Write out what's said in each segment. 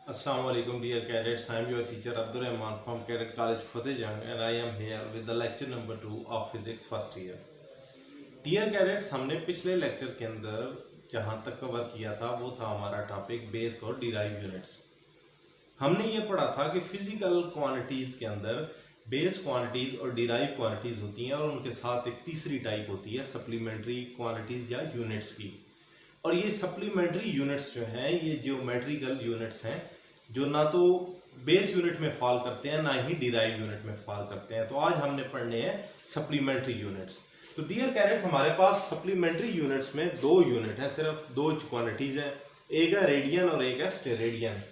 Assalamu alaikum dear cadets. I am your teacher Abdur Rahman from Cadet College Fateh Jang and I am here with the lecture number 2 of physics first year. Dear cadets, हमने पिछले lecture के अंदर जहाँ तक cover किया था वो था हमारा टॉपिक बेस और डिराइव यूनिट्स। हमने ये पढ़ा था कि फिजिकल क्वांटिटीज के अंदर बेस क्वांटिटीज और डिराइव क्वांटिटीज होती हैं और उनके साथ एक तीसरी टाइप होती है सप्लीमेंट्री क्वांटिटीज या यूनिट्स की। और ये सप्लीमेंट्री यूनिट्स जो हैं ये जियोमेट्रिकल यूनिट्स हैं जो ना तो बेस यूनिट में फॉल करते हैं ना ही डिराइव यूनिट में फॉल करते हैं। तो आज हमने पढ़ने हैं सप्लीमेंट्री यूनिट्स। तो डियर कैडेट्स, हमारे पास सप्लीमेंट्री यूनिट्स में दो यूनिट हैं, सिर्फ दो क्वांटिटीज हैं, एक है रेडियन और एक है स्टेरेडियन।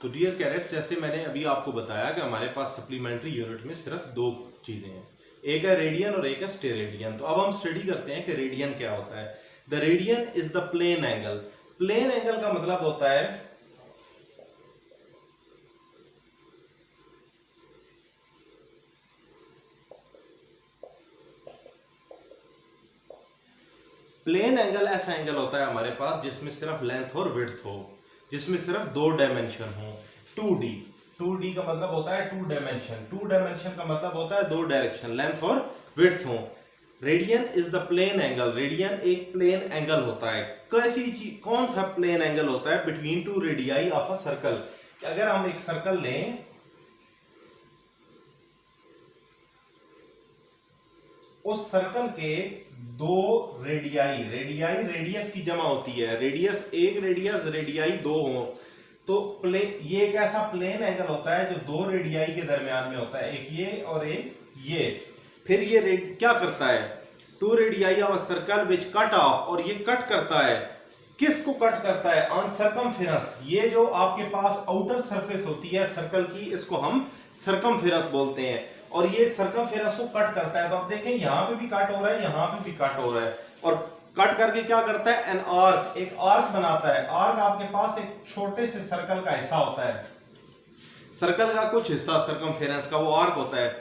तो डियर कैडेट्स, जैसे मैंने अभी आपको बताया कि हमारे पास सप्लीमेंट्री यूनिट में सिर्फ दो चीजें हैं, एक है रेडियन और एक है स्टेरेडियन। तो अब हम स्टडी करते हैं कि रेडियन क्या होता है। The radian is the plane angle. Plane angle का मतलब होता है प्लेन एंगल ऐसा एंगल होता है हमारे पास जिसमें सिर्फ लेंथ और विड्थ हो, जिसमें सिर्फ दो डायमेंशन हो। 2D 2D का मतलब होता है टू डायमेंशन, टू डायमेंशन का मतलब होता है दो डायरेक्शन, लेंथ और विड्थ हो। Radian is the plane angle. Radian एक प्लेन एंगल होता है। कैसी चीज, कौन सा प्लेन एंगल होता है? Between two radii of a circle. अगर हम एक सर्कल लें, उस सर्कल के दो रेडियाई, रेडियाई रेडियस की जमा होती है, रेडियस एक, रेडियस रेडियाई दो हो, तो ये एक ऐसा प्लेन एंगल होता है जो दो रेडियाई के दरमियान में होता है, एक ये और एक ये। फिर ये क्या करता है? Two radii of a circle which cut off, और ये कट करता है, किसको कट करता है? On circumference. ये जो आपके पास आउटर सरफेस होती है सर्कल की, इसको हम सर्कमफेरेंस बोलते हैं, और ये सर्कमफेरेंस को कट करता है। तो आप देखें यहां पे भी कट हो रहा है, यहां पे भी कट हो रहा है, और कट करके क्या करता है? एन आर्क, एक आर्क बनाता है। आर्क आपके पास एक छोटे से सर्कल का हिस्सा होता है, सर्कल का कुछ हिस्सा सर्कमफेरेंस का वो आर्क होता है,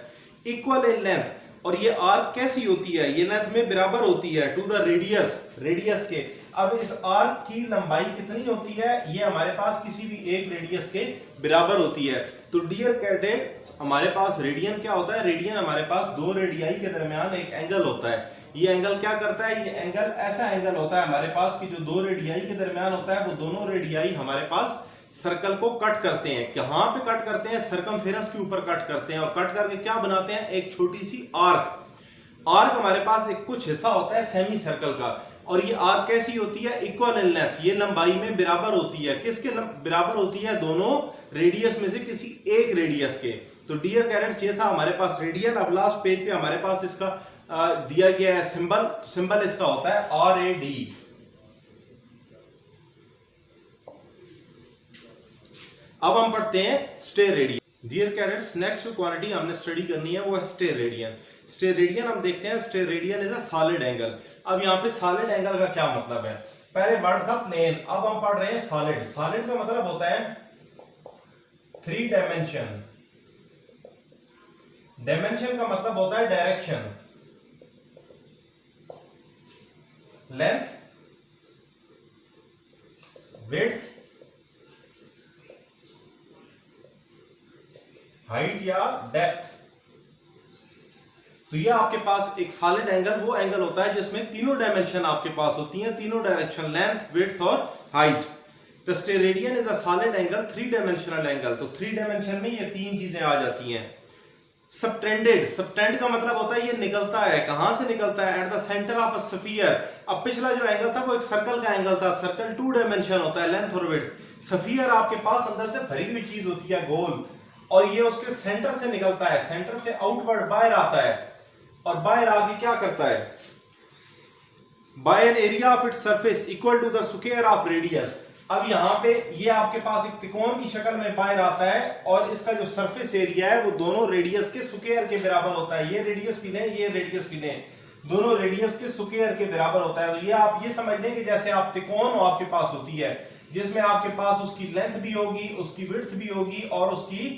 इक्वल इन लेंथ। और ये आर्क कैसी होती है? ये लेंथ में बराबर होती है टू द रेडियस, रेडियस के। अब इस आर्क की लंबाई कितनी होती है? ये हमारे पास किसी भी एक रेडियस के बराबर होती है। तो डियर कैडेट्स, हमारे पास रेडियन क्या होता है? रेडियन हमारे पास दो रेडियाई के दरमियान एक एंगल होता है। ये एंगल क्या करता है? ये एंगल ऐसा एंगल होता है हमारे पास कि जो दो रेडियाई के दरमियान होता है, वो दोनों रेडियाई हमारे पास सर्कल को कट करते हैं। कहां पे कट करते हैं? सर्कमफेरेंस के ऊपर कट करते हैं, और कट करके क्या बनाते हैं? एक छोटी सी आर्क। आर्क हमारे पास एक कुछ हिस्सा होता है सेमी सर्कल का, और ये आर्क कैसी होती है? इक्वल इन लेंथ, ये लंबाई में बराबर होती है। किसके बराबर होती है? दोनों रेडियस में से किसी एक रेडियस के। तो डियर कैडेट्स, ये था हमारे पास रेडियन। अब लास्ट पेज पे हमारे पास इसका दिया गया है सिंबल। सिंबल इसका होता है RAD। अब हम पढ़ते हैं steradian. Dear cadets, next quantity हमने स्टडी करनी है वो है स्टेरेडियन। स्टेरेडियन हम देखते हैं, steradian is a solid angle. अब यहाँ पे सॉलिड एंगल का क्या मतलब है? पहले वर्ड था प्लेन, अब हम पढ़ रहे हैं सॉलिड। सॉलिड का मतलब होता है थ्री डायमेंशन। डायमेंशन का मतलब होता है डायरेक्शन, लेंथ, विड्थ, हाइट या डेप्थ। तो ये आपके पास एक सॉलिड एंगल वो एंगल होता है जिसमें तीनों डायमेंशन आपके पास होती हैं, तीनों डायरेक्शन, लेंथ, विड्थ और height. The steradian is a solid angle, three dimensional angle. तो थ्री डायमेंशन में ये तीन चीजें आ जाती हैं। सबटेंडेड, सबटेंड का मतलब होता है ये निकलता है। कहां से निकलता है? At the centre of a sphere. अब पिछला जो एंगल था वो एक सर्कल का एंगल था, सर्कल टू डायमेंशन होता है, लेंथ और विड्थ। स्फीयर आपके पास अंदर से भरी हुई चीज होती है, गोल, और ये उसके सेंटर से निकलता है, सेंटर से आउटवर्ड बाहर आता है, और बाहर आके क्या करता है? By an area of its surface equal to the square of radius. अब यहाँ पे ये आपके पास एक त्रिकोण की शक्ल में बाहर आता है और इसका जो सरफेस एरिया है वो दोनों रेडियस के स्क्वायर के बराबर होता है। ये रेडियस भी लें, ये रेडियस भी लें, दोनों रेडियस के स्क्वायर के बराबर होता है। तो ये आप ये समझ लें कि जैसे आप त्रिकोण आपके पास होती है जिसमें आपके पास उसकी लेंथ भी होगी, उसकी विड्थ भी होगी और उसकी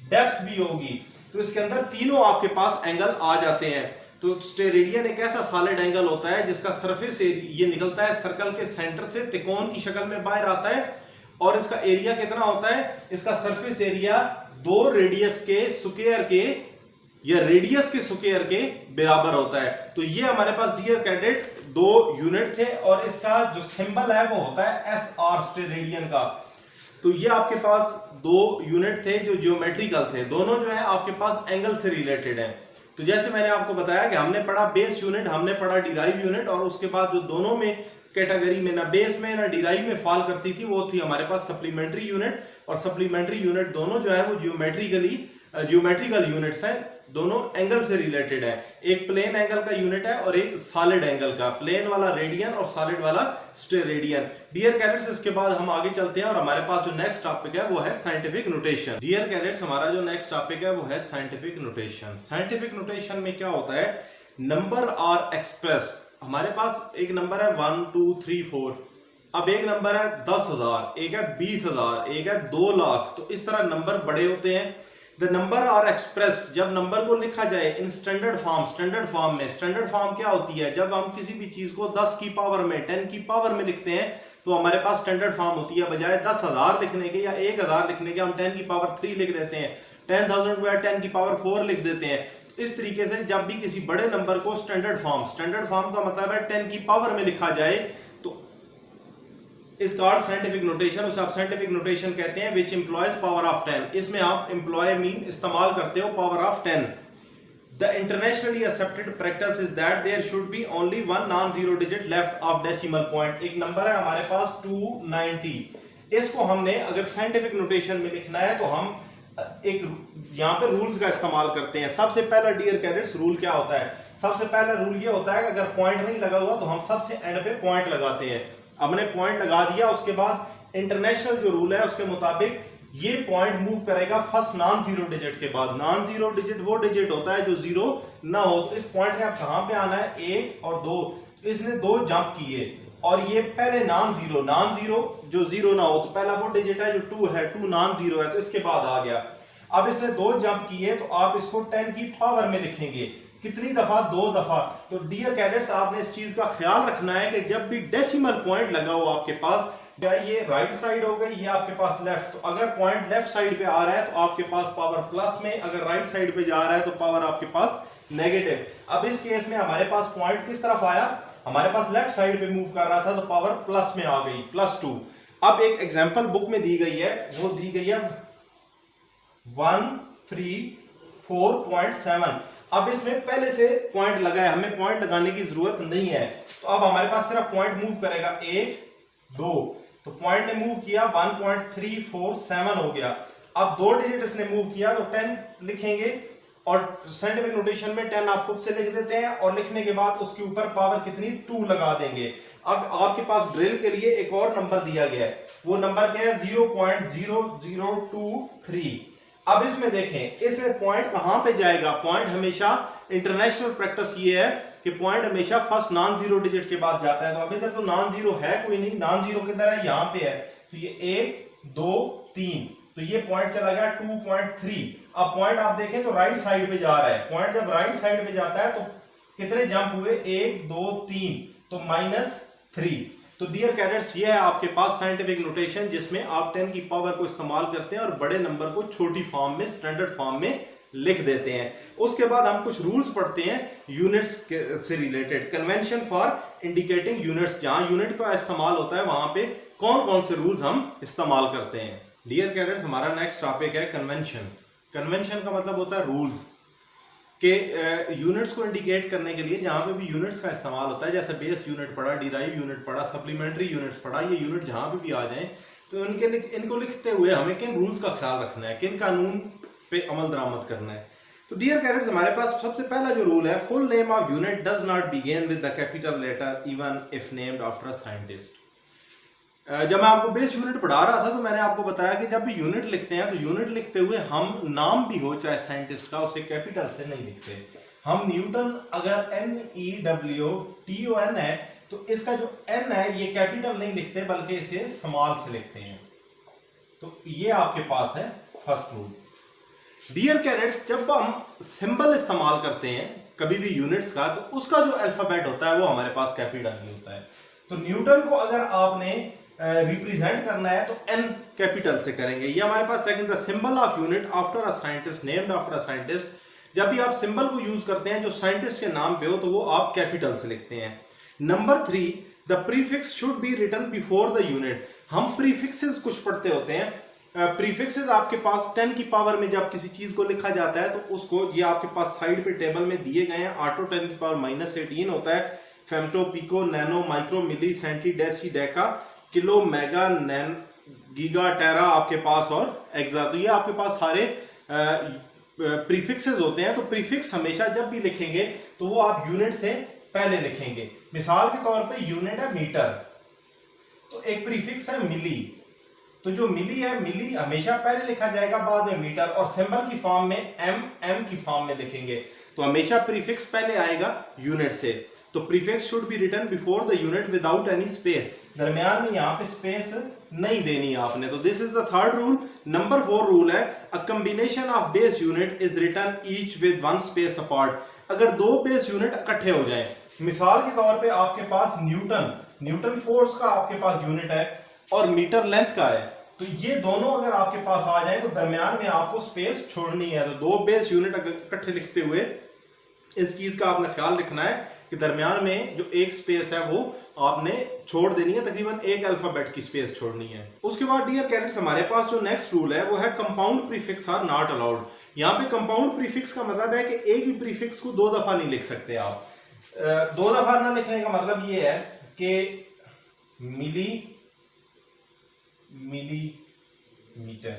डेप्थ भी होगी, तो इसके अंदर तीनों आपके पास एंगल आ जाते हैं। तो स्टेरेडियन एक ऐसा सॉलिड एंगल होता है जिसका सरफेस ये निकलता है सर्कल के सेंटर से, त्रिकोण की शक्ल में बाहर आता है, और इसका एरिया कितना होता है, इसका सरफेस एरिया 2 रेडियस के स्क्वायर के या रेडियस के स्क्वायर के बराबर होता है। तो ये हमारे पास डियर कैडेट 2 यूनिट थे और इसका जो सिंबल है वो होता है SR स्टेरेडियन का। तो ये आपके पास 2 यूनिट थे जो ज्योमेट्रिकल थे, दोनों जो है आपके पास एंगल से रिलेटेड हैं। तो जैसे मैंने आपको बताया कि हमने पढ़ा बेस यूनिट, हमने पढ़ा डिराइव यूनिट, और उसके बाद जो दोनों में कैटेगरी में ना बेस में ना डिराइव में फॉल करती थी वो थी हमारे पास सप्लीमेंट्री यूनिट। और सप्लीमेंट्री यूनिट दोनों जो है वो ज्योमेट्रिकल यूनिट्स हैं, दोनों एंगल से रिलेटेड है। एक प्लेन एंगल का यूनिट है और एक सॉलिड एंगल का, प्लेन वाला रेडियन और सॉलिड वाला स्टेरेडियन। डियर कैडेट्स, इसके बाद हम आगे चलते हैं और हमारे पास जो नेक्स्ट टॉपिक है वो है साइंटिफिक नोटेशन। डियर कैडेट्स, हमारा जो नेक्स्ट टॉपिक है वो है साइंटिफिक नोटेशन। साइंटिफिक नोटेशन में क्या होता है, नंबर आर एक्सप्रेस, हमारे पास एक नंबर है 1 2 3 4, अब एक नंबर है 10,000, एक है 20,000, एक है 2 लाख। तो इस तरह नंबर बड़े होते हैं। द नंबर आर एक्सप्रेस्ड, जब नंबर को लिखा जाए in standard form, standard form में, स्टैंडर्ड फॉर्म क्या होती है, जब हम किसी भी चीज को 10 की पावर में, 10 की पावर में लिखते हैं तो हमारे पास स्टैंडर्ड फॉर्म होती है। बजाय 10,000 लिखने के या 1,000 लिखने के हम 10 की पावर 3 लिख देते हैं, 10,000 को 10 की पावर 4 लिख देते हैं। इस तरीके से जब भी किसी बड़े नंबर को स्टैंडर्ड फॉर्म का मतलब है 10 की पावर में लिखा जाए तो इस कॉल्ड साइंटिफिक नोटेशन, उसे आप साइंटिफिक नोटेशन कहते हैं, विच एम्प्लॉयज पावर ऑफ 10। इसमें आप एम्प्लॉय मीन इस्तेमाल करते हो power of 10। The internationally accepted practice is that there should be only 1 non zero digit left of decimal point. एक नंबर है हमारे पास 290, इसको हमने अगर साइंटिफिक नोटेशन में लिखना है तो हम एक यहाँ पे रूल्स का इस्तेमाल करते हैं। सबसे पहला डियर कैडेट्स रूल क्या होता है, सबसे पहला रूल ये होता है कि अगर पॉइंट नहीं लगा हुआ तो हम सबसे एंड पे पॉइंट लगाते हैं। हमने पॉइंट लगा दिया, उसके बाद इंटरनेशनल जो रूल है उसके मुताबिक ये पॉइंट मूव करेगा फर्स्ट नॉन जीरो डिजिट के बाद। नॉन जीरो डिजिट वो डिजिट होता है जो जीरो ना हो। तो इस पॉइंट में आप कहां पे आना है, 1 और 2, इसने 2 जंप किए और ये पहले नॉन जीरो जो जीरो ना हो, तो पहला वो डिजिट है जो 2 है, 2 नॉन जीरो है, तो इसके बाद आ गया। अब इसने 2 जंप किए तो आप इसको 10 की पावर में लिखेंगे। कितनी दफा, 2 दफा। तो डियर कैडेट्स, आपने इस चीज का ख्याल रखना है कि जब भी डेसिमल पॉइंट लगा हो आपके पास, ये राइट साइड हो गई, ये आपके पास लेफ्ट, तो अगर पॉइंट लेफ्ट साइड पे आ रहा है तो आपके पास पावर प्लस में, अगर राइट साइड पे जा रहा है तो पावर आपके पास नेगेटिव। अब इस केस में हमारे पास पॉइंट किस तरफ आया, हमारे पास लेफ्ट साइड पे मूव कर रहा था तो पावर प्लस में आ गई, +2। अब एक एग्जांपल बुक में दी गई है, वो दी गई है 134.7। अब इसमें पहले से पॉइंट लगा है, हमें पॉइंट लगाने की जरूरत नहीं है। तो अब हमारे पास सिर्फ पॉइंट मूव करेगा 1 2, तो पॉइंट ने मूव किया 1.347 हो गया। अब 2 डिजिट इसने मूव किया तो 10 लिखेंगे और साइंटिफिक नोटेशन में 10 आप खुद से लिख देते हैं और लिखने के बाद उसके ऊपर पावर कितनी 2 लगा देंगे। अब आपके पास ड्रिल के लिए एक और नंबर दिया गया है, वो नंबर क्या है 0.0023। अब इसमें देखें, इसमें पॉइंट कहां पे जाएगा, पॉइंट हमेशा इंटरनेशनल प्रैक्टिस ये है कि पॉइंट हमेशा फर्स्ट नॉन जीरो डिजिट के बाद जाता है। तो अभी तक तो नॉन जीरो है कोई नहीं, नॉन जीरो किधर है, यहाँ पे है, तो ये 1 2 3, तो ये पॉइंट चला गया 2.3। अब पॉइंट आप देखें तो राइट साइड पे जा रहा है, पॉइंट जब राइट साइड पे जाता है तो कितने जंप हुए, 1 2 3, तो -3। तो डियर कैडेट्स, ये है आपके पास साइंटिफिक नोटेशन जिसमें आप 10 की पावर को इस्तेमाल करते हैं और बड़े नंबर को छोटी फॉर्म में, स्टैंडर्ड फॉर्म में लिख देते हैं। उसके बाद हम कुछ रूल्स पढ़ते हैं यूनिट्स से related. Convention for indicating units, जहां यूनिट का इस्तेमाल होता है वहां पे कौन कौन से रूल्स हम इस्तेमाल करते हैं। डियर कैडेट्स, हमारा नेक्स्ट टॉपिक है कन्वेंशन। कन्वेंशन का मतलब होता है रूल्स के यूनिट्स को इंडिकेट करने के लिए जहां पे भी यूनिट्स का इस्तेमाल होता है, जैसे बेस यूनिट पढ़ा, डिराइव यूनिट पढ़ा, सप्लीमेंट्री यूनिट्स पढ़ा, ये यूनिट जहां पे भी आ जाएं तो इनको लिखते हुए हमें किन रूल्स का ख्याल रखना है, किन कानून पे अमल दरामद करना है। तो डियर कैडेट्स, हमारे पास सबसे पहला जो रूल है, full name of unit does not begin with the capital letter even if named after a scientist. जब मैं आपको बेस यूनिट पढ़ा रहा था तो मैंने आपको बताया कि जब भी यूनिट लिखते हैं तो यूनिट लिखते हुए हम नाम भी हो चाहे साइंटिस्ट का, उसे कैपिटल से नहीं लिखते। हम न्यूटन अगर NEWTON है तो इसका जो n है ये कैपिटल नहीं लिखते बल्कि इसे स्मॉल से लिखते हैं। तो ये आपके पास है फर्स्ट रूल। डियर कैडेट्स, जब हम सिंबल इस्तेमाल करते हैं कभी भी यूनिट्स का, तो उसका जो अल्फाबेट होता है वो हमारे पास कैपिटल ही होता है। तो न्यूटन को अगर आपने रिप्रेजेंट करना है तो n कैपिटल से करेंगे। ये हमारे पास second, the symbol of unit after a scientist, named after a scientist. जब भी आप सिंबल को यूज करते हैं जो साइंटिस्ट के नाम पे हो तो वो आप कैपिटल से लिखते हैं। Number 3, the prefix should be written before the unit. हम प्रीफिक्सेस कुछ पढ़ते होते हैं। प्रीफिक्सेस आपके पास 10 की पावर में जब किसी चीज को लिखा जाता है तो उसको, ये आपके पास साइड पे टेबल में दिए गए हैं। ऑटो 10 की पावर -18 होता है, femto, pico, nano, micro, milli, centi, deci, deca, kilo, mega, नैन, गीगा, टेरा आपके पास और एक्सा। तो ये आपके पास सारे प्रीफिक्सेस होते हैं। तो प्रीफिक्स हमेशा जब भी लिखेंगे तो वो आप यूनिट से पहले लिखेंगे। मिसाल के तौर पे यूनिट है मीटर, तो एक प्रीफिक्स है मिली, तो जो मिली है, मिली हमेशा पहले लिखा जाएगा, बाद में मीटर, और सिंबल की फॉर्म में एम की फॉर्म में लिखेंगे। तो हमेशा प्रीफिक्स पहले आएगा यूनिट से। तो prefix should be written before the unit without any space. दरमियान में यहाँ पे स्पेस नहीं देनी आपने। तो this is the third rule. Number 4 rule है, a combination of base unit is written each with 1 space apart. अगर 2 बेस यूनिट इकट्ठे हो जाएं, मिसाल के तौर पे आपके पास न्यूटन फोर्स का आपके पास यूनिट है और मीटर लेंथ का है, तो ये दोनों अगर आपके पास आ जाए तो दरमियान में आपको स्पेस छोड़नी है। तो 2 बेस यूनिट इकट्ठे लिखते हुए इस चीज का आपने ख्याल रखना है कि दरमियान में जो एक स्पेस है वो आपने छोड़ देनी है, तकरीबन एक अल्फाबेट की स्पेस छोड़नी है। उसके बाद डियर कैडेट्स, हमारे पास जो नेक्स्ट रूल है वो है compound prefix are not allowed. यहाँ पे कंपाउंड प्रीफिक्स का मतलब है कि एक ही प्रीफिक्स को 2 दफा नहीं लिख सकते आप। 2 दफा ना लिखने का मतलब ये है कि मिलीमीटर।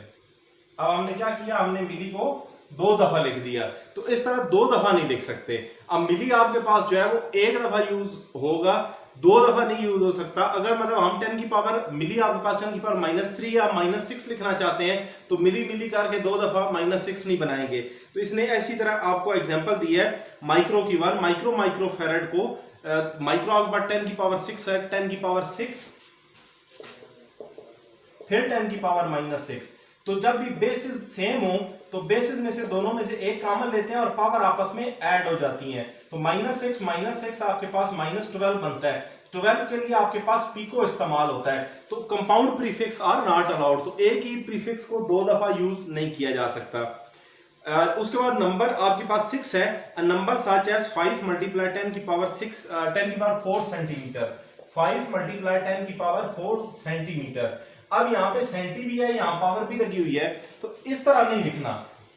अब हमने क्या किया, हमने मिली को 2 दफा लिख दिया, तो इस तरह 2 दफा नहीं लिख सकते। अब मिली आपके पास जो है वो 1 दफा यूज होगा, 2 दफा नहीं यूज हो सकता। अगर मतलब हम 10 की पावर, मिली आपके पास 10 की पावर -3 या -6 लिखना चाहते हैं तो मिली करके 2 दफा -6 नहीं बनाएंगे। तो इसने ऐसी तरह आपको एग्जांपल दी है माइक्रो की 1 माइक्रो फेरेड को, माइक्रो आपके पास 10 की पावर 6 है, 10 की पावर 6 फिर 10 की पावर -6। तो जब भी बेसिस सेम हो तो बेसिस में से दोनों में से एक कॉमन लेते हैं और पावर आपस में ऐड हो जाती हैं। तो -6 आपके पास -12 बनता है। 12 के लिए आपके पास पिको इस्तेमाल होता है। तो compound prefix are not allowed. तो एक ही प्रीफिक्स को 2 दफा यूज नहीं किया जा सकता। उसके बाद नंबर आपके पास 6 है, नंबर सच एज 5 मल्टीप्लाई 10 की पावर 4 सेंटीमीटर। 5 मल्टीप्लाई 10 की पावर 4 सेंटीमीटर। अब यहाँ पे सेंटी भी है, यहाँ पावर भी लगी हुई है, तो इस तरह नहीं लिखना।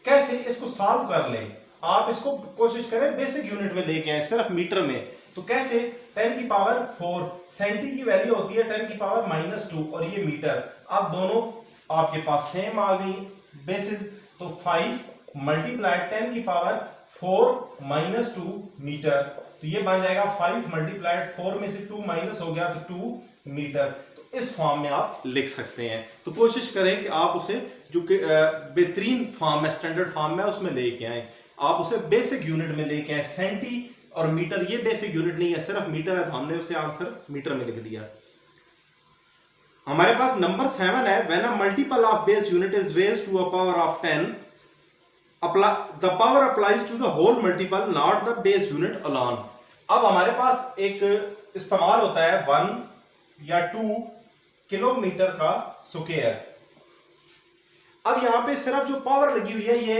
कैसे इसको सॉल्व कर ले आप, इसको कोशिश करें बेसिक यूनिट में लेके आए, सिर्फ मीटर में। तो कैसे, 10 की पावर 4, सेंटी की वैल्यू होती है 10 की पावर -2 और ये मीटर। अब दोनों आपके पास सेम आ गई बेसिस। तो 5 मल्टीप्लाई 10 की पावर 4 -2 मीटर। तो ये बन जाएगा 5 मल्टीप्लाई 4 में से 2 माइनस हो गया तो 2 मीटर। इस फॉर्म में आप लिख सकते हैं। तो कोशिश करें कि आप उसे जो कि बेहतरीन फॉर्म है, स्टैंडर्ड फॉर्म है, उसमें लेके आए। आप उसे बेसिक यूनिट में लेके आए। सेंटी और मीटर ये बेसिक यूनिट नहीं है, सिर्फ मीटर है, तो हमने उसे आंसर मीटर में लिख दिया। हमारे पास नंबर 7 है, when a multiple of base unit is raised to a power of 10, the power applies to the whole multiple not the base unit alone. अब हमारे पास एक इस्तेमाल होता है 1 या 2 किलोमीटर का स्क्वायर। अब यहां पे सिर्फ जो पावर लगी हुई है ये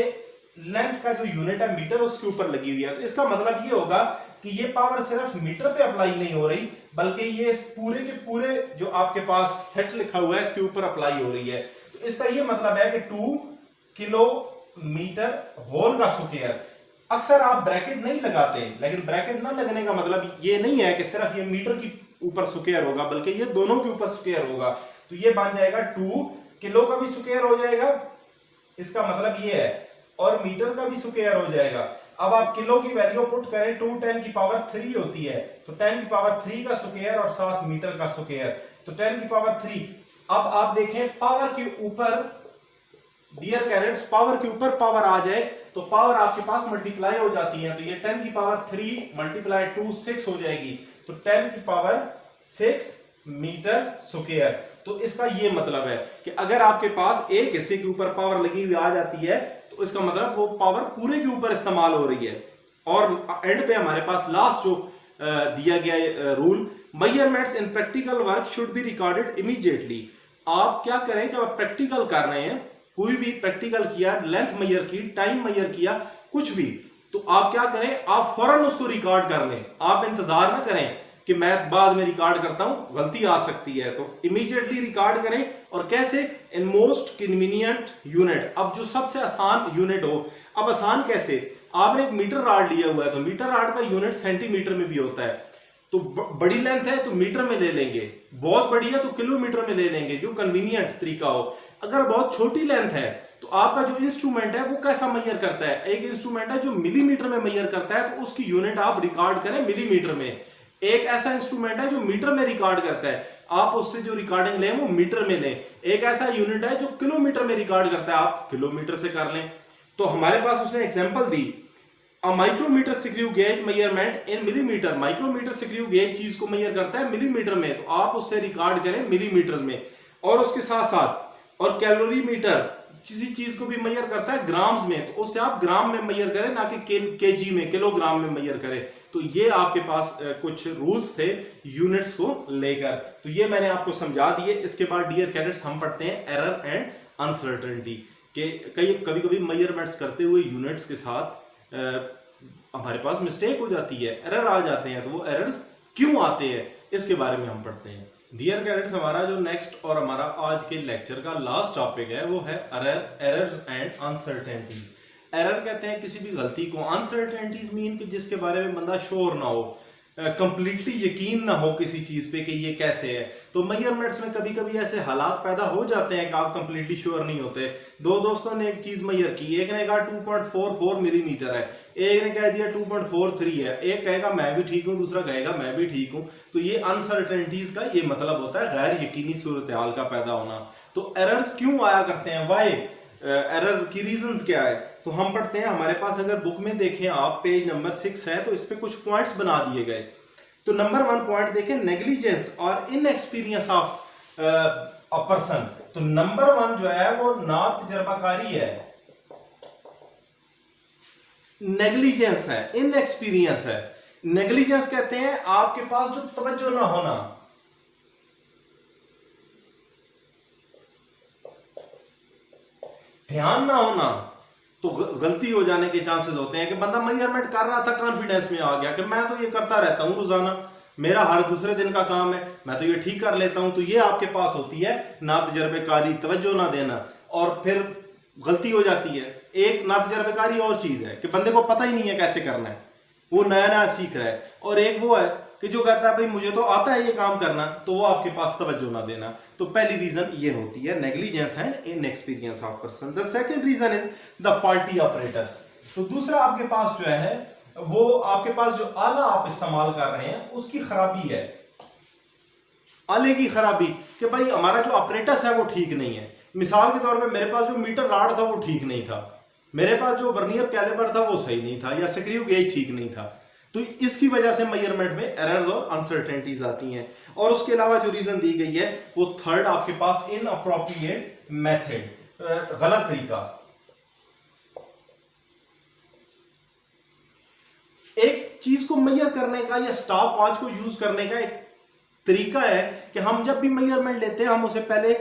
लेंथ का जो यूनिट है मीटर उसके ऊपर लगी हुई है। तो इसका मतलब ये होगा कि ये पावर सिर्फ मीटर पे अप्लाई नहीं हो रही, बल्कि ये पूरे के पूरे जो आपके पास सेट लिखा हुआ है इसके ऊपर अप्लाई हो रही है। तो इसका ये मतलब है कि 2 किलोमीटर होल का स्क्वायर। अक्सर आप ब्रैकेट नहीं लगाते, लेकिन ब्रैकेट ना लगने का मतलब ये नहीं है कि सिर्फ ये मीटर की ऊपर स्क्वायर होगा, बल्कि ये दोनों के ऊपर स्क्वायर होगा। तो ये बन जाएगा 2 किलो का भी स्क्वायर हो जाएगा, इसका मतलब ये है, और मीटर का भी स्क्वायर हो जाएगा। अब आप किलो की वैल्यू पुट करें, 2 10 की पावर 3 होती है, तो 10 की पावर 3 का स्क्वायर और साथ मीटर का स्क्वायर, तो 10 की पावर 3। अब आप देखें पावर के ऊपर, डियर कैडेट्स, पावर के ऊपर पावर आ जाए तो पावर आपके पास मल्टीप्लाई हो जाती है, तो ये 10 की पावर 3 मल्टीप्लाई 2 6 हो जाएगी, तो 10 की पावर 6 मीटर स्क्वायर। तो इसका ये मतलब है कि अगर आपके पास एक हिस्से के ऊपर पावर लगी हुई आ जाती है तो इसका मतलब वो पावर पूरे के ऊपर इस्तेमाल हो रही है। और एंड पे हमारे पास लास्ट जो दिया गया rule, measurements in practical work should be recorded immediately. आप क्या करें, जब आप प्रैक्टिकल कर रहे हैं, कोई भी प्रैक्टिकल किया, लेंथ मेजर की, टाइम मेजर किया, कुछ भी, तो आप क्या करें, आप फौरन उसको रिकॉर्ड कर लें। आप इंतजार ना करें कि मैं बाद में रिकॉर्ड करता हूं, गलती आ सकती है, तो इमीडिएटली रिकॉर्ड करें। और कैसे, इन मोस्ट कन्वीनियंट यूनिट। अब जो सबसे आसान यूनिट हो, अब आसान कैसे, आपने एक मीटर रॉड लिया हुआ है तो मीटर रॉड का यूनिट सेंटीमीटर में भी होता है, तो बड़ी लेंथ है तो मीटर में ले लेंगे, बहुत बड़ी है तो किलोमीटर में ले लेंगे, जो कन्वीनियंट तरीका हो। अगर बहुत छोटी लेंथ है तो आपका जो इंस्ट्रूमेंट है वो कैसा मेजर करता है, एक इंस्ट्रूमेंट है जो मिलीमीटर में मेजर करता है, तो उसकी यूनिट आप रिकॉर्ड करें मिलीमीटर में। एक ऐसा इंस्ट्रूमेंट है जो मीटर में रिकॉर्ड करता है, आप उससे जो रिकॉर्डिंग लें वो मीटर में लें। एक ऐसा यूनिट है जो किलोमीटर में रिकॉर्ड करता है, आप किलोमीटर से कर लें। तो हमारे पास उसने एग्जांपल दी, a micrometer screw gauge measurement in millimetre. Micrometer screw gauge चीज को मेजर करता है मिलीमीटर में, तो आप उससे रिकॉर्ड करें मिलीमीटर में। और उसके साथ साथ, और कैलोरीमीटर किसी चीज को भी मेजर करता है ग्राम्स में, तो उससे आप ग्राम में मेजर करें, ना कि केजी में, किलोग्राम में मेजर करें। तो ये आपके पास कुछ रूल्स थे यूनिट्स को लेकर, तो ये मैंने आपको समझा दिए। इसके बाद डियर कैडेट्स हम पढ़ते हैं एरर एंड अनसर्टेनिटी के कभी कभी मेजरमेंट्स करते हुए यूनिट्स के साथ हमारे पास मिस्टेक हो जाती है, एरर आ जाते हैं, तो वो एरर्स क्यों आते हैं इसके बारे में हम पढ़ते हैं। डियर कैडेट्स, हमारा जो नेक्स्ट और हमारा आज के लेक्चर का लास्ट टॉपिक है वो है एरर्स एंड अनसर्टेनिटी। एरर कहते हैं किसी भी गलती को, अनसर्टेनिटीज मीन कि जिसके बारे में बंदा श्योर ना हो, कंप्लीटली यकीन ना हो किसी चीज पे कि ये कैसे है। तो मेजरमेंट्स में कभी कभी ऐसे हालात पैदा हो जाते हैं कि आप कंप्लीटली श्योर नहीं होते। दो दोस्तों ने एक चीज मेजर की, एक ने कहा 2.44 मिलीमीटर है, एक ने कह दिया 2.43 है, एक कहेगा मैं भी ठीक हूं, दूसरा कहेगा मैं भी ठीक हूं। तो ये अनसर्टेनिटीज का ये मतलब होता है गैर यकीनी सूरत हाल का पैदा होना। तो एरर्स क्यों आया करते हैं, वाई, एरर की रीजंस क्या है, तो हम पढ़ते हैं। हमारे पास अगर बुक में देखें आप, पेज नंबर 6 है, तो इस पे कुछ पॉइंट्स बना दिए गए। तो नंबर 1 पॉइंट देखें, नेग्लिजेंस और इनएक्सपीरियंस ऑफ अ पर्सन। तो नंबर 1 जो है वो ना तजर्बाकारी है, नेग्लिजेंस है, इनएक्सपीरियंस है। नेग्लिजेंस कहते हैं आपके पास जो तवज्जो ना होना, ध्यान ना होना, तो गलती हो जाने के चांसेस होते हैं कि बंदा मेजरमेंट कर रहा था, कॉन्फिडेंस में आ गया कि मैं तो ये करता रहता हूं रोजाना, मेरा हर दूसरे दिन का काम है, मैं तो ये ठीक कर लेता हूं। तो ये आपके पास होती है ना तजर्बेकारी, तवज्जो ना देना, और फिर गलती हो जाती है। एक ना तजर्बेकारी और चीज है कि बंदे को पता ही नहीं है कैसे करना है, वो नया नया सीख रहा है। और एक वो है कि जो कहता है भाई मुझे तो आता है ये काम करना, तो वो आपके पास तवज्जो ना देना। तो पहली रीजन ये होती है negligence and inexperience of person. The second reason is the faulty operators. तो दूसरा आपके पास जो है वो आपके पास जो आला आप इस्तेमाल कर रहे हैं उसकी खराबी है, आले की खराबी, कि भाई हमारा जो ऑपरेटस है वो ठीक नहीं है। मिसाल के तौर पे मेरे पास जो मीटर रॉड था वो ठीक नहीं था, मेरे पास जो वर्नियर कैलिपर था वो सही नहीं था, या स्क्रू गेज ठीक नहीं था। तो इसकी वजह से मेजरमेंट में एरर्स और अनसर्टेनिटीज आती हैं। और उसके अलावा जो रीजन दी गई है वो थर्ड आपके पास इनअप्रोप्रिएट मेथड, गलत तरीका। एक चीज को मेजर करने का या स्टॉप वॉच को यूज करने का एक तरीका है कि हम जब भी मेजरमेंट लेते हैं हम उसे पहले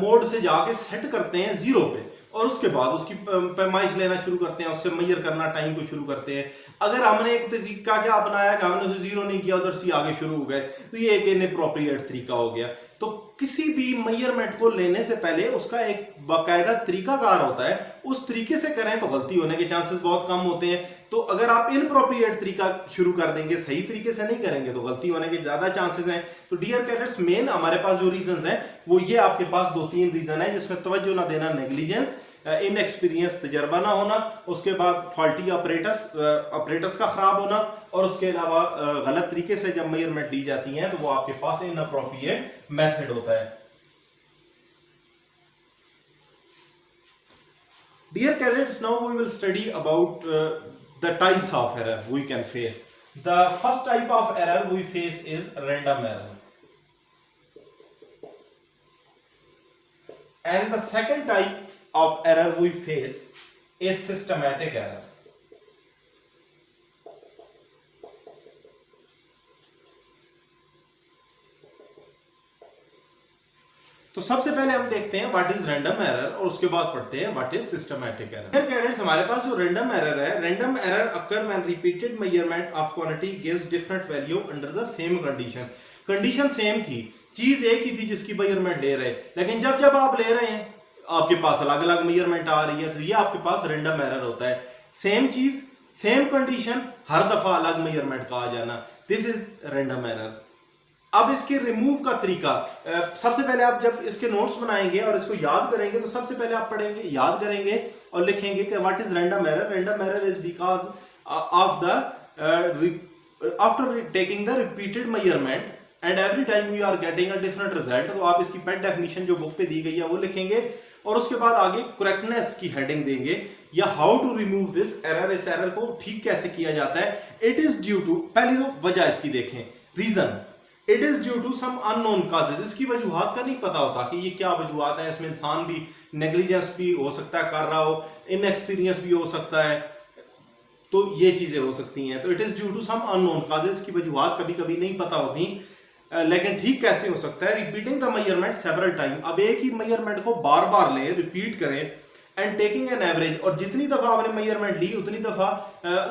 मोड से जाके सेट करते हैं 0 पे, और उसके बाद उसकी पैमाइश लेना शुरू करते हैं, उससे मेजर करना टाइम को शुरू करते हैं। अगर हमने एक तरीका क्या अपनाया कि हमने उसे 0 नहीं किया, उधर से आगे शुरू हो गए, तो ये एक इनअप्रोप्रिएट तरीका हो गया। तो किसी भी मेजरमेंट को लेने से पहले उसका एक बाकायदा तरीकाकार होता है, उस तरीके से करें तो गलती होने के चांसेस बहुत कम होते हैं। तो अगर आप इनअप्रोप्रिएट तरीका शुरू कर देंगे, सही तरीके से नहीं करेंगे, तो गलती होने के ज्यादा चांसेस हैं। तो डियर कैडेट्स, मेन हमारे पास जो रीजंस हैं वो ये आपके पास 2-3 रीजन है, जिसमें तवज्जो ना देना, नेग्लिजेंस, इनएक्सपीरियंस, तजर्बा ना होना, उसके बाद फॉल्टी ऑपरेटर्स का खराब होना, और उसके अलावा गलत तरीके से जब मेजरमेंट ली जाती हैं तो वो आपके पास इनअप्रोप्रिएट मेथड होता है। Dear cadets, now we will study about the types of error we can face. The first type of error we face is random error. And the second type of error we face is systematic error. तो सबसे पहले हम देखते हैं what is random error और उसके बाद पढ़ते हैं व्हाट इज सिस्टमैटिक एरर। फिर कैडेट्स, हमारे पास जो रैंडम एरर है, random error occur when repeated measurement of quantity gives different value under the same condition. Condition same थी, चीज एक ही थी जिसकी मेजरमेंट ले रहे, लेकिन जब जब आप ले रहे हैं आपके पास अलग अलग मेजरमेंट आ रही है, तो ये आपके पास रैंडम एरर होता है। सेम चीज सेम कंडीशन, हर दफा अलग मेजरमेंट का आ जाना, दिस इज रैंडम एरर। अब इसके रिमूव का तरीका, सबसे पहले आप जब इसके नोट्स बनाएंगे और इसको याद करेंगे तो सबसे पहले आप पढ़ेंगे, याद करेंगे और लिखेंगे कि what is random error. Random error is because of the after taking the repeated measurement and every time you are getting a different result. तो आप इसकी पेट डेफिनेशन जो बुक पे दी गई है वो लिखेंगे और उसके बाद आगे करेक्टनेस की हेडिंग देंगे या how to remove this error, इस एरर को ठीक कैसे किया जाता है। इट इज ड्यू टू, पहली तो वजह इसकी देखें, reason, it is due to some unknown causes. इसकी वजूहात का नहीं पता होता कि ये क्या वजूहात है, इसमें इंसान भी नेग्लिजेंस भी हो सकता है कर रहा हो, इनएक्सपीरियंस भी हो सकता है, तो ये चीजें हो सकती हैं। तो it is due to some unknown causes, की वजूहात कभी कभी नहीं पता होती, लेकिन ठीक कैसे हो सकता है। Repeating the measurement several time, अब एक ही मेजरमेंट को बार बार लें, रिपीट करें, एंड टेकिंग एन एवरेज, और जितनी दफा आपने मेजरमेंट ली उतनी दफा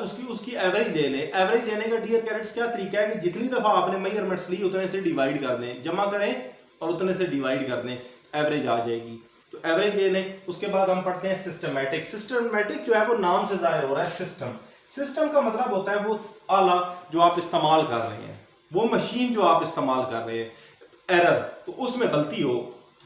उसकी एवरेज ले लें। एवरेज लेने का डियर कैडेट्स क्या तरीका है कि जितनी दफा आपने मेजरमेंट्स ली उतने से डिवाइड कर दें, जमा करें और उतने से डिवाइड कर दें, एवरेज आ जाएगी। तो एवरेज ले लें। उसके बाद हम पढ़ते हैं सिस्टमैटिक। सिस्टमैटिक जो है वो नाम से जाहिर हो रहा है, सिस्टम। सिस्टम का मतलब होता है वो आला जो आप इस्तेमाल कर रहे हैं, वो मशीन जो आप इस्तेमाल कर रहे हैं। एरर, तो उसमें गलती हो,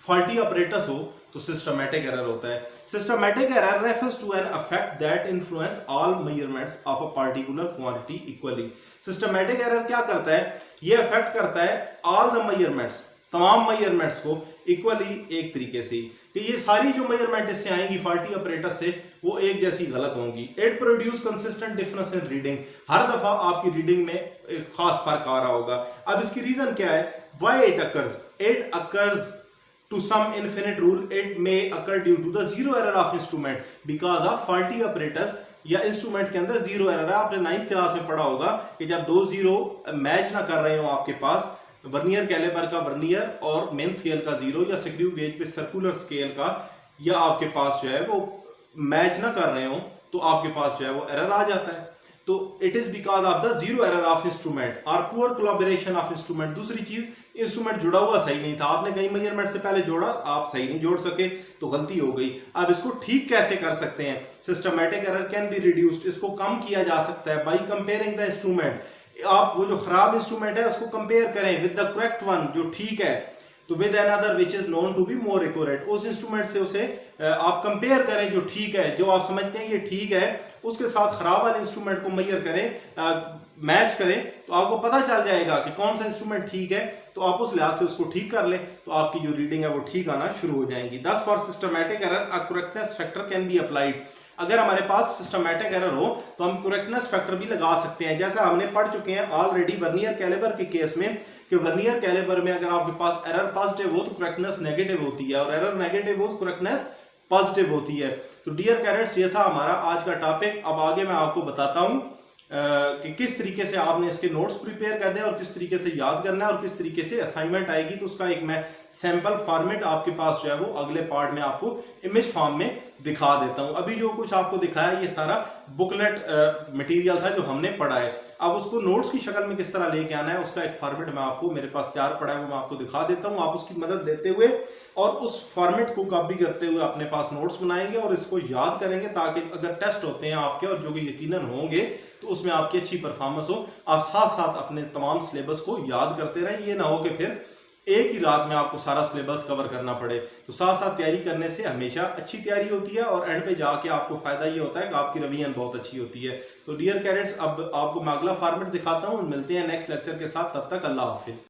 फॉल्टी ऑपरेटर्स हो, तो सिस्टमैटिक एरर होता है। Systematic error refers to an effect that influence all measurements of a particular quantity equally. Systematic error क्या करता है, ये इफेक्ट करता है ऑल द मेजरमेंट्स, तमाम मेजरमेंट्स को इक्वली, एक तरीके से, कि ये सारी जो मेजरमेंट इससे आएंगी फॉल्टी ऑपरेटर से वो एक जैसी गलत होंगी। It produce consistent difference in reading, हर दफा आपकी रीडिंग में एक खास फर्क आ रहा होगा। अब इसकी रीजन क्या है, why it occurs, it occurs to some infinite rule, it may occur due to the zero error of instrument because of faulty operators, या इंस्ट्रूमेंट के अंदर जीरो एरर है। आपने 9th क्लास में पढ़ा होगा कि जब दो जीरो मैच ना कर रहे हो आपके पास, वर्नियर कैलिपर का वर्नियर और मेन स्केल का जीरो, या स्क्रू गेज पे सर्कुलर स्केल का, या आपके पास जो है वो मैच ना कर रहे हो, तो आपके पास जो है वो एरर आ जाता है। तो it is because of the zero error of instrument और पुअर कोलैबोरेशन ऑफ इंस्ट्रूमेंट। दूसरी चीज, इंस्ट्रूमेंट जुड़ा हुआ सही नहीं था, आपने कई मेजरमेंट से पहले जोड़ा, आप सही नहीं जोड़ सके तो गलती हो गई। अब इसको ठीक कैसे कर सकते हैं, systematic error can be reduced, इसको कम किया जा सकता है बाय कंपेयरिंग द इंस्ट्रूमेंट। आप वो जो खराब इंस्ट्रूमेंट है उसको कंपेयर करें विद द करेक्ट वन, जो ठीक है, तो with another which is known to be more accurate. उस इंस्ट्रूमेंट से उसे आप कंपेयर करें जो ठीक है, जो आप समझते हैं ये ठीक है, उसके साथ खराब वाले इंस्ट्रूमेंट को मेजर करें, मैच करें, तो आपको पता चल जाएगा कि कौन सा इंस्ट्रूमेंट ठीक है, तो आप उस लिहाज से उसको ठीक कर लें, तो आपकी जो रीडिंग है वो ठीक आना शुरू हो जाएंगी। दस for systematic error a correctness factor can be applied. अगर हमारे पास सिस्टमैटिक एरर हो तो हम करेक्टनेस फैक्टर भी लगा सकते हैं, जैसा हमने पढ़ चुके हैं ऑलरेडी वर्नियर कैलिपर के केस में, कि वर्नियर कैलिपर में अगर आपके पास एरर पॉजिटिव हो तो करेक्टनेस नेगेटिव होती है, और एरर नेगेटिव हो तो करेक्टनेस पॉजिटिव होती है। तो डियर कैडेट्स, ये था हमारा आज का टॉपिक। अब आगे मैं आपको बताता हूं कि किस तरीके से आपने इसके नोट्स प्रिपेयर करने हैं और किस तरीके से याद करना है और किस तरीके से असाइनमेंट आएगी, तो उसका एक मैं सैंपल फॉर्मेट आपके पास जो है वो अगले पार्ट में आपको इमेज फॉर्म में दिखा देता हूं। अभी जो कुछ आपको दिखाया ये सारा बुकलेट मटेरियल था जो हमने पढ़ा है। अब उसको नोट्स की शक्ल में किस तरह लेके आना है उसका एक फॉर्मेट मैं आपको, मेरे पास तैयार पड़ा है, वो मैं आपको दिखा देता हूं। आप उसकी मदद लेते हुए और उस फॉर्मेट को कॉपी करते हुए अपने पास नोट्स बनाएंगे और इसको याद करेंगे, ताकि अगर टेस्ट होते हैं आपके, और जो कि यकीनन होंगे, तो उसमें आपकी अच्छी परफॉर्मेंस हो। आप साथ साथ अपने तमाम सिलेबस को याद करते रहें, ये ना हो कि फिर एक ही रात में आपको सारा सिलेबस कवर करना पड़े। तो साथ साथ तैयारी करने से हमेशा अच्छी तैयारी होती है और एंड पे जाके आपको फायदा ये होता है कि आपकी रिवीजन बहुत अच्छी होती है। तो डियर कैडेट्स, अब आपको मैं अगला फॉर्मेट दिखाता हूँ, मिलते हैं नेक्स्ट लेक्चर के साथ, तब तक अल्लाह हाफिज।